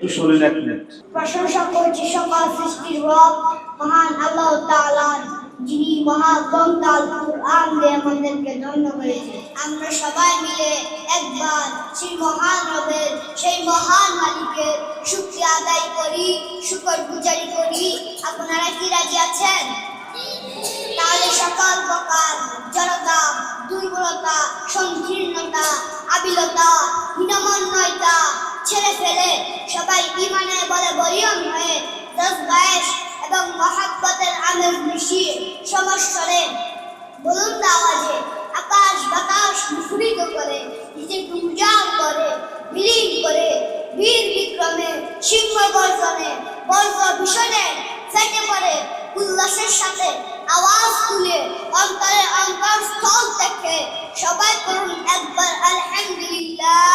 শুনুন এক মিনিট। প্রশংসা করছি সকল সৃষ্টির রব মহান আল্লাহ তাআলার, যিনি মহাগ্রন্থ আল কুরআন দিয়ে আমাদেরকে ধন্য করেছে। আমরা সবাই মিলে একবার সেই মহান রবের, সেই মহান মালিকের শুকরিয়া আদায় করি, শুকরগুজারি করি। আপনারা কি রাজি আছেন? তাহলে সকল প্রকার জড়তা, দুর্বলতা, সংকীর্ণতা, আবিলতা, হীনমন্যতা ছেড়ে ফেলে সবাই ঈমানের বলে বলীয়ান হয়ে জজবায়েশ এবং মহাব্বতের আমেজ মিশিয়ে সমস্বরে বুলন্দ আওয়াজে আকাশ বাতাস মুখরিত করে, নিজেকে উজাড় করে, বিলীন করে, বীর বিক্রমে, সিংহ গর্জনে, বর্গ ভীষণে ফেটে পড়ে উল্লাসের সাথে আওয়াজ তুলে অন্তরে অন্তরস্থল থেকে সবাই করুন একবার আলহামদুলিল্লাহ।